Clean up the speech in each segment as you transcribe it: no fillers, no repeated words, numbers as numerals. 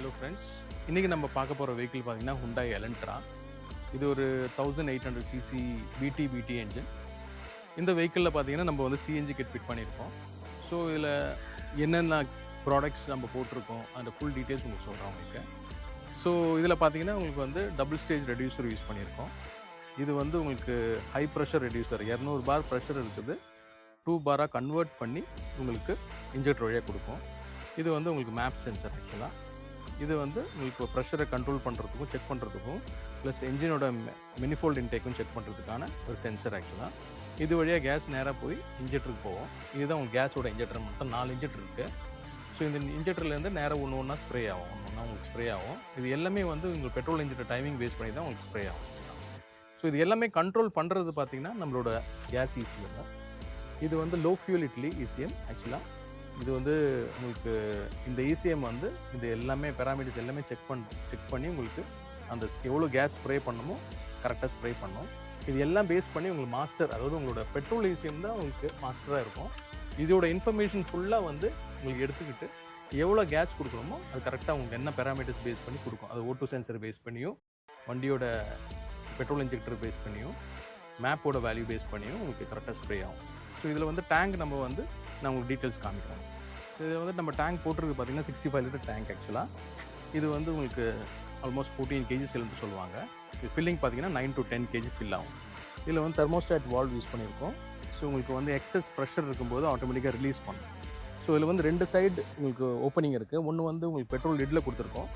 Hello friends, இன்றைக்கி நம்ம பார்க்க போகிற வெஹிக்கிள் பார்த்தீங்கன்னா Hyundai Elantra. இது ஒரு 1800 சிசி பிடி என்ஜின். இந்த வெஹிக்கிளில் பார்த்தீங்கன்னா நம்ம வந்து சிஎன்ஜி கிட் ஃபிட் பண்ணியிருக்கோம். ஸோ இதில் என்னென்ன ப்ராடக்ட்ஸ் நம்ம போட்டிருக்கோம் அந்த ஃபுல் டீட்டெயில்ஸ் உங்களுக்கு சொல்கிறோம் உங்களுக்கு. ஸோ இதில் பார்த்தீங்கன்னா உங்களுக்கு வந்து டபுள் ஸ்டேஜ் ரெடியூசர் யூஸ் பண்ணியிருக்கோம். இது வந்து உங்களுக்கு high pressure reducer 200 bar pressure இருக்குது, 2 பாராக கன்வெர்ட் பண்ணி உங்களுக்கு இன்ஜெக்டர் வழியாக கொடுக்கும். இது வந்து உங்களுக்கு மேப் சென்சர். ஆக்சுவலாக இது வந்து உங்களுக்கு ப்ரெஷரை கண்ட்ரோல் பண்ணுறதுக்கும் செக் பண்ணுறதுக்கும் ப்ளஸ் என்ஜினோட மினிஃபோல்ட் இன்டேக்கும் செக் பண்ணுறதுக்கான ஒரு சென்சர். ஆக்சுவலாக இது வழியாக கேஸ் நேராக போய் இன்ஜெக்டருக்கு போகும். இதுதான் உங்களுக்கு கேஸோட இன்ஜெக்டர். மொத்தம் 4 இன்ஜெக்டர் இருக்குது. ஸோ இந்த இன்ஜெக்டர்லேருந்து நேராக ஒன்று ஸ்ப்ரே ஆகும், ஒன்று உங்களுக்கு ஸ்ப்ரே ஆகும். இது எல்லாமே வந்து உங்களுக்கு பெட்ரோல் இன்ஜெக்டர் டைமிங் பேஸ் பண்ணி தான் உங்களுக்கு ஸ்ப்ரே ஆகும். ஸோ இது எல்லாமே கண்ட்ரோல் பண்ணுறது பார்த்திங்கன்னா நம்மளோட கேஸ் இசிஎம். இது வந்து லோ ஃபியூல் இட்லி இசிஎம். ஆக்சுவலாக இது வந்து உங்களுக்கு இந்த இசிஎம் வந்து இது எல்லாமே பேராமீட்டர்ஸ் எல்லாமே செக் பண்ணி உங்களுக்கு அந்த எவ்வளோ கேஸ் ஸ்ப்ரே பண்ணணுமோ கரெக்டாக ஸ்ப்ரே பண்ணும். இது எல்லாம் பேஸ் பண்ணி உங்களுக்கு மாஸ்டர், அதாவது உங்களோட பெட்ரோல் இசிஎம் தான் உங்களுக்கு மாஸ்டராக இருக்கும். இதோட இன்ஃபர்மேஷன் ஃபுல்லாக வந்து உங்களுக்கு எடுத்துக்கிட்டு எவ்வளோ கேஸ் கொடுக்கணுமோ அது கரெக்டாக உங்களுக்கு என்ன பேராமீட்டர்ஸ் பேஸ் பண்ணி கொடுக்கும். அது O2 சென்சர் பேஸ் பண்ணியும் வண்டியோட பெட்ரோல் இன்ஜெக்டர் பேஸ் பண்ணியும் மேப்போட வேல்யூ பேஸ் பண்ணியும் உங்களுக்கு கரெக்டாக ஸ்ப்ரே ஆகும். ஸோ இதில் வந்து டேங்க் நம்ம வந்து நான் உங்களுக்கு டீட்டெயில்ஸ் காமிக்கிறேன். ஸோ இதை வந்து நம்ம டேங்க் போட்டிருக்கு பார்த்தீங்கன்னா 65 லிட்டர் டேங்க். ஆக்சுவலாக இது வந்து உங்களுக்கு ஆல்மோஸ்ட் 14 kg சிலிண்டர் சொல்லுவாங்க. இது ஃபில்லிங் பார்த்தீங்கன்னா 9 to 10 kg ஃபில் ஆகும். இதில் வந்து தெர்மோஸ்டாட் வால்வ் யூஸ் பண்ணியிருக்கோம். ஸோ உங்களுக்கு வந்து எக்ஸஸ் ப்ரெஷர் இருக்கும்போது ஆட்டோமேட்டிக்காக ரிலீஸ் பண்ணும். ஸோ இதில் வந்து 2 சைடு உங்களுக்கு ஓப்பனிங் இருக்குது. ஒன்று வந்து உங்களுக்கு பெட்ரோல் லிட்டில் கொடுத்துருக்கோம்,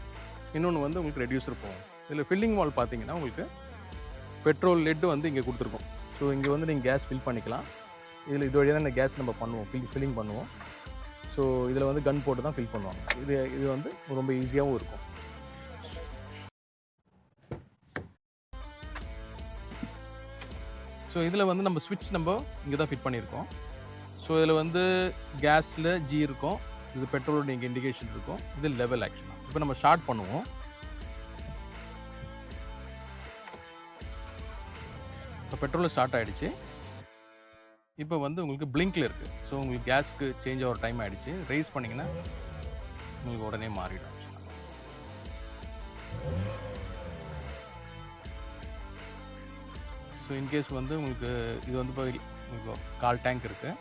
இன்னொன்று வந்து உங்களுக்கு ரெடியூசர் போகும். இதில் ஃபில்லிங் வால்வ் பார்த்தீங்கன்னா உங்களுக்கு பெட்ரோல் லிட்டு வந்து இங்கே கொடுத்துருக்கோம். ஸோ இங்கே வந்து நீங்கள் கேஸ் ஃபில் பண்ணிக்கலாம். இதில் இது வழியாக தான் இந்த கேஸ் நம்ம பண்ணுவோம், ஃபில்லிங் பண்ணுவோம். ஸோ இதில் வந்து கன் போட்டு தான் ஃபில் பண்ணுவாங்க. இது வந்து ரொம்ப ஈஸியாகவும் இருக்கும். ஸோ இதில் வந்து நம்ம ஸ்விட்ச் நம்ம இங்கே தான் ஃபிட் பண்ணியிருக்கோம். ஸோ இதில் வந்து கேஸில் G இருக்கும், இது பெட்ரோலோட இங்கே இண்டிகேஷன் இருக்கும், இது லெவல். ஆக்சுவலாக இப்போ நம்ம ஸ்டார்ட் பண்ணுவோம். இப்போ பெட்ரோலில் ஸ்டார்ட் ஆகிடுச்சு. இப்போ வந்து உங்களுக்கு பிளிங்கில் இருக்குது. ஸோ உங்களுக்கு கேஸ்க்கு சேஞ்ச் ஆகிற டைம் ஆகிடுச்சு. ரைஸ் பண்ணிங்கன்னா உங்களுக்கு உடனே மாறிடும். ஸோ இன்கேஸ் வந்து உங்களுக்கு இது வந்து இப்போ உங்களுக்கு 1/4 டேங்க் இருக்குது,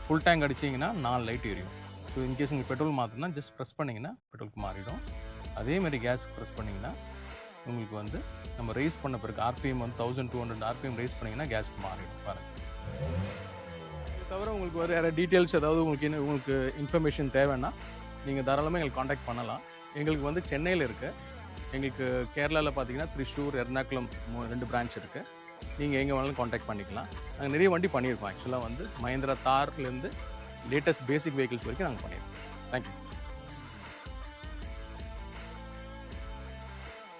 ஃபுல் டேங்க் அடிச்சிங்கன்னா 4 லைட் எரியும். ஸோ இன்கேஸ் உங்களுக்கு பெட்ரோல் மாற்றினா ஜஸ்ட் ப்ரெஸ் பண்ணிங்கன்னா பெட்ரோலுக்கு மாறிடும். அதேமாதிரி கேஸ்க்கு ப்ரெஸ் பண்ணிங்கன்னா உங்களுக்கு வந்து நம்ம ரைஸ் பண்ண பிறகு RPM வந்து 1200 RPM ரைஸ் பண்ணிங்கன்னா கேஸ்க்கு மாறிடும். பாருங்கள். இது தவிர உங்களுக்கு வேறு டீட்டெயில்ஸ் ஏதாவது உங்களுக்கு இன்ஃபர்மேஷன் தேவைன்னா நீங்கள் தாராளமாக எங்களுக்கு காண்டாக்ட் பண்ணலாம். எங்களுக்கு வந்து சென்னையில் இருக்குது, எங்களுக்கு கேரளாவில் பார்த்தீங்கன்னா திரிசூர், எர்ணாகுளம் 2 பிரான்ச் இருக்குது. நீங்கள் எங்கே வேணாலும் காண்டாக்ட் பண்ணிக்கலாம். நாங்கள் நிறைய வண்டி பண்ணியிருக்கோம். ஆக்சுவலாக வந்து மஹேந்திரா தார்லேருந்து லேட்டஸ்ட் பேசிக் வெஹிக்கிள்ஸ் வரைக்கும் நாங்கள் பண்ணியிருக்கோம். தேங்க்யூ.